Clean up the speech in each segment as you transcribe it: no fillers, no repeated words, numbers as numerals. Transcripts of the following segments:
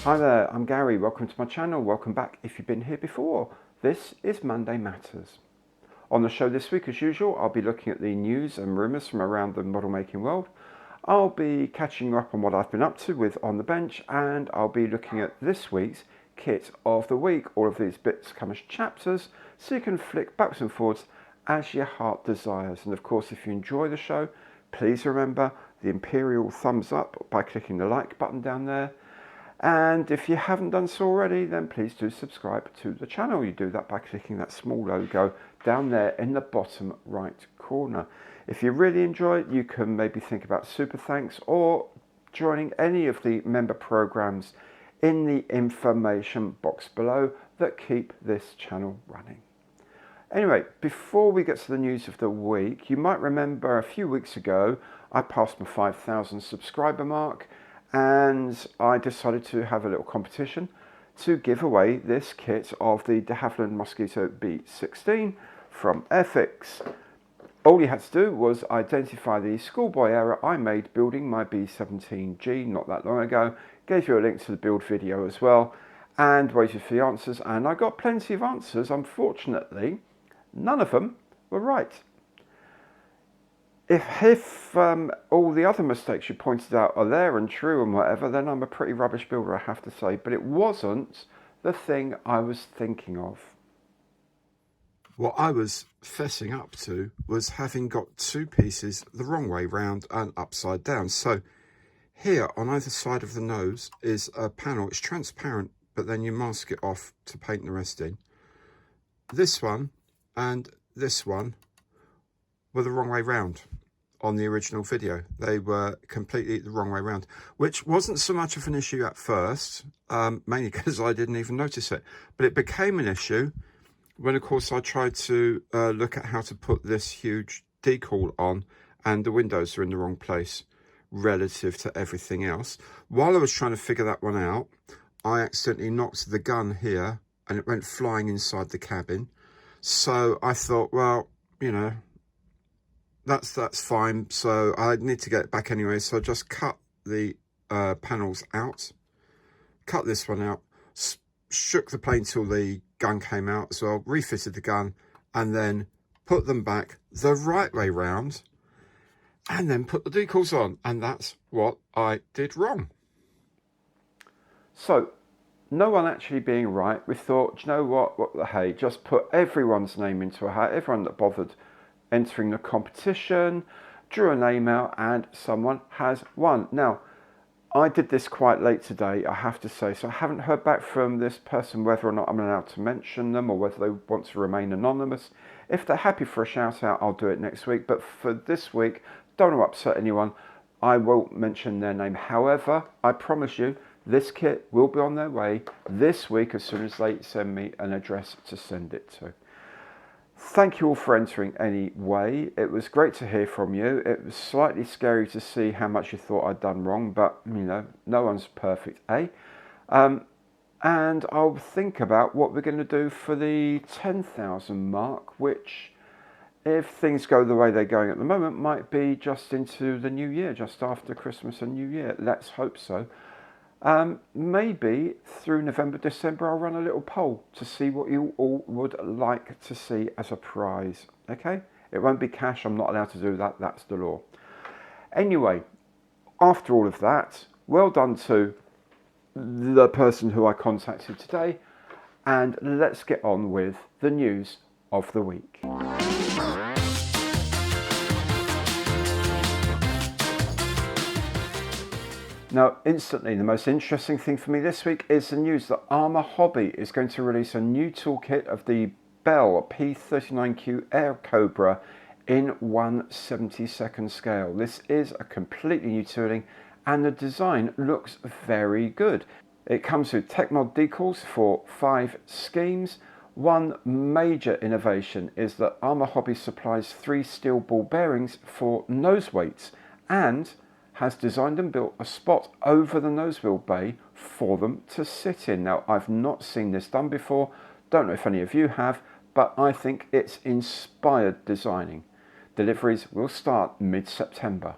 Hi there, I'm Gary. Welcome to my channel. Welcome back if you've been here before. This is Monday Matters. On the show this week, as usual, I'll be looking at the news and rumours from around the model making world. I'll be catching you up on what I've been up to with On the Bench, and I'll be looking at this week's kit of the week. All of these bits come as chapters, so you can flick backwards and forwards as your heart desires. And of course, if you enjoy the show, please remember the imperial thumbs up by clicking the like button down there. And if you haven't done so already, then please do subscribe to the channel. You do that by clicking that small logo down there in the bottom right corner. If you really enjoy it, you can maybe think about super thanks or joining any of the member programs in the information box below that keep this channel running. Anyway, before we get to the news of the week, you might remember a few weeks ago I passed my 5,000 subscriber mark, and I decided to have a little competition to give away this kit of the de Havilland Mosquito B16 from FX. All you had to do was identify the schoolboy error I made building my B17G not that long ago. Gave you a link to the build video as well and waited for the answers, and I got plenty of answers. Unfortunately, none of them were right. If all the other mistakes you pointed out are there and true and whatever, then I'm a pretty rubbish builder, I have to say. But it wasn't the thing I was thinking of. What I was fessing up to was having got two pieces the wrong way round and upside down. So here on either side of the nose is a panel. It's transparent, but then you mask it off to paint the rest in. This one and this one were the wrong way round on the original video. They were completely the wrong way round, which wasn't so much of an issue at first, mainly because I didn't even notice it. But it became an issue when, of course, I tried to look at how to put this huge decal on, and the windows are in the wrong place relative to everything else. While I was trying to figure that one out, I accidentally knocked the gun here and it went flying inside the cabin. So I thought, well, you know, that's fine. So I need to get it back anyway. So I just cut the panels out, cut this one out, shook the plane till the gun came out as well, refitted the gun, and then put them back the right way round, and then put the decals on. And that's what I did wrong. So no one actually being right, we thought, do you know what the hey, just put everyone's name into a hat, everyone that bothered entering the competition, drew a name out, and someone has won. Now, I did this quite late today, I have to say, so I haven't heard back from this person whether or not I'm allowed to mention them or whether they want to remain anonymous. If they're happy for a shout out, I'll do it next week, but for this week, don't want to upset anyone, I won't mention their name. However, I promise you, this kit will be on their way this week as soon as they send me an address to send it to. Thank you all for entering anyway. It was great to hear from you. It was slightly scary to see how much you thought I'd done wrong, but you know, no one's perfect, eh? And I'll think about what we're going to do for the 10,000 mark, which, if things go the way they're going at the moment, might be just into the new year, just after Christmas and New Year. Let's hope so. Maybe through November, December, I'll run a little poll to see what you all would like to see as a prize. Okay? It won't be cash. I'm not allowed to do that. That's the law. Anyway, after all of that, well done to the person who I contacted today. And let's get on with the news of the week. Now, instantly, the most interesting thing for me this week is the news that Armour Hobby is going to release a new toolkit of the Bell P39Q Air Cobra in 1/72nd scale. This is a completely new tooling and the design looks very good. It comes with TechMod decals for 5 schemes. One major innovation is that Armour Hobby supplies 3 steel ball bearings for nose weights and has designed and built a spot over the nose wheel bay for them to sit in. Now, I've not seen this done before, don't know if any of you have, but I think it's inspired designing. Deliveries will start mid-September.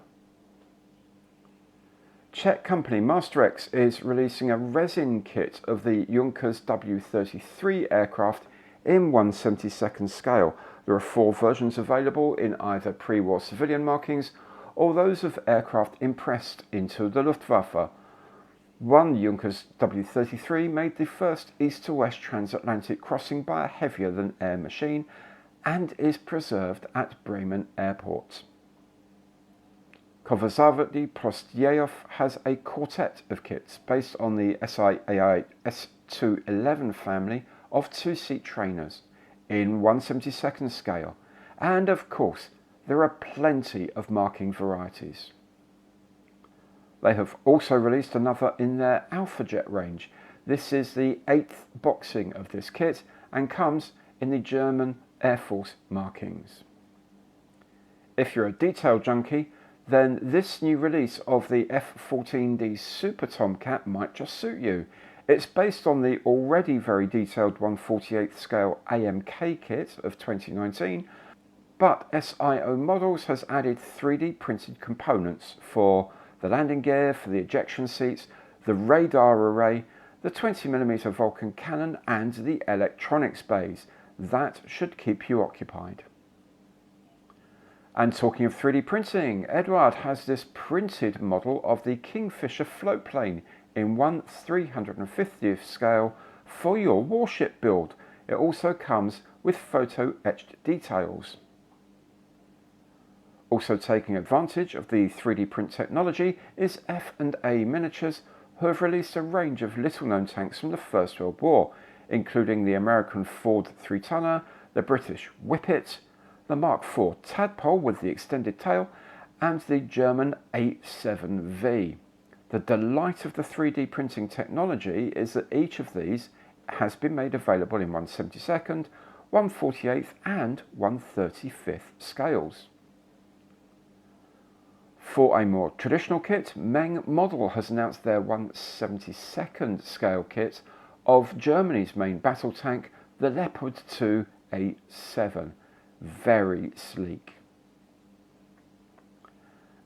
Czech company MasterX is releasing a resin kit of the Junkers W-33 aircraft in 1/72nd scale. There are 4 versions available in either pre-war civilian markings or those of aircraft impressed into the Luftwaffe. One Junkers W-33 made the first east to west transatlantic crossing by a heavier than air machine and is preserved at Bremen Airport. Kovazavody Prostyev has a quartet of kits based on the SIAI S211 family of 2-seat trainers in 1/72nd scale, and of course there are plenty of marking varieties. They have also released another in their AlphaJet range. This is the 8th boxing of this kit and comes in the German Air Force markings. If you're a detail junkie, then this new release of the F-14D Super Tomcat might just suit you. It's based on the already very detailed 1/48th scale AMK kit of 2019, but SIO Models has added 3D printed components for the landing gear, for the ejection seats, the radar array, the 20mm Vulcan cannon and the electronics bays. That should keep you occupied. And talking of 3D printing, Eduard has this printed model of the Kingfisher floatplane in 1/350th scale for your warship build. It also comes with photo etched details. Also taking advantage of the 3D print technology is F&A Miniatures, who have released a range of little-known tanks from the First World War, including the American Ford 3-tonner, the British Whippet, the Mark IV Tadpole with the extended tail, and the German A7V. The delight of the 3D printing technology is that each of these has been made available in 1/72nd, 1/48th and 1/35th scales. For a more traditional kit, Meng Model has announced their 1/72nd scale kit of Germany's main battle tank, the Leopard 2 A7. Very sleek.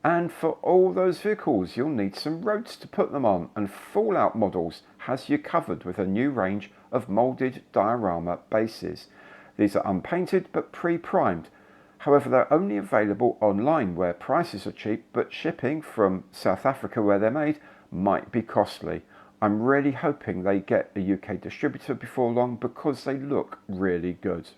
And for all those vehicles, you'll need some roads to put them on, and Fallout Models has you covered with a new range of moulded diorama bases. These are unpainted but pre-primed. However, they're only available online where prices are cheap, but shipping from South Africa where they're made might be costly. I'm really hoping they get a UK distributor before long because they look really good.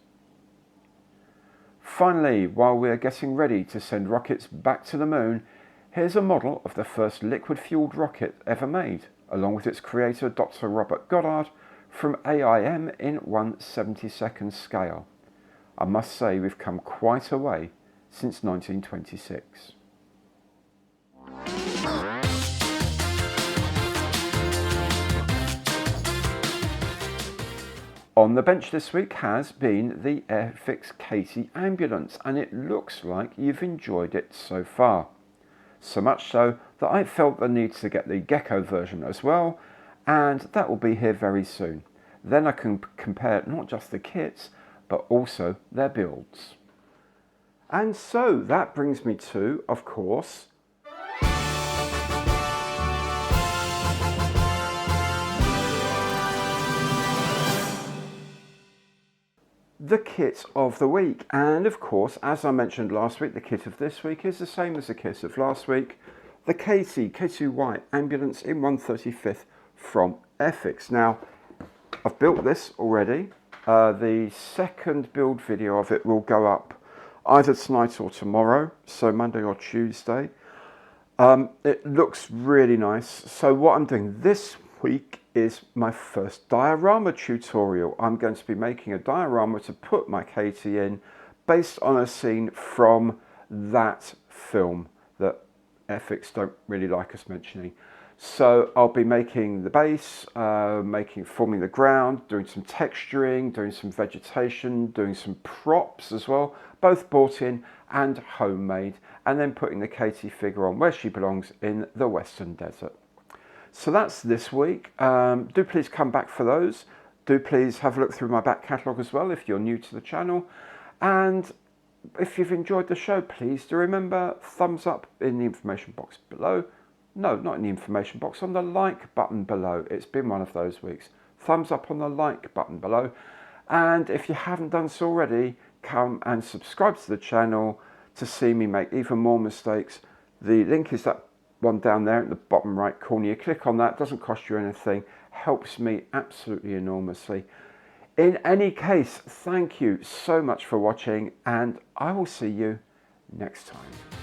Finally, while we're getting ready to send rockets back to the moon, here's a model of the first liquid-fueled rocket ever made, along with its creator Dr. Robert Goddard, from AIM in 1/72nd scale. I must say we've come quite a way since 1926. On the bench this week has been the Airfix Katie ambulance, and it looks like you've enjoyed it so far. So much so that I felt the need to get the Gecko version as well, and that will be here very soon. Then I can compare not just the kits, but also their builds. And so that brings me to, of course, the kit of the week. And of course, as I mentioned last week, the kit of this week is the same as the kit of last week. The Katie K2Y ambulance in 1/35th from Airfix. Now, I've built this already. The second build video of it will go up either tonight or tomorrow, so Monday or Tuesday. It looks really nice. So what I'm doing this week is my first diorama tutorial. I'm going to be making a diorama to put my Katie in based on a scene from that film that Airfix don't really like us mentioning. So I'll be making the base, forming the ground, doing some texturing, doing some vegetation, doing some props as well, both bought in and homemade, and then putting the Katie figure on where she belongs in the Western Desert. So that's this week. Do please come back for those. Do please have a look through my back catalogue as well if you're new to the channel. And if you've enjoyed the show, please do remember thumbs up in the information box below. No, not in the information box, on the like button below. It's been one of those weeks. Thumbs up on the like button below. And if you haven't done so already, come and subscribe to the channel to see me make even more mistakes. The link is that one down there at the bottom right corner. You click on that, doesn't cost you anything, helps me absolutely enormously. In any case, thank you so much for watching, and I will see you next time.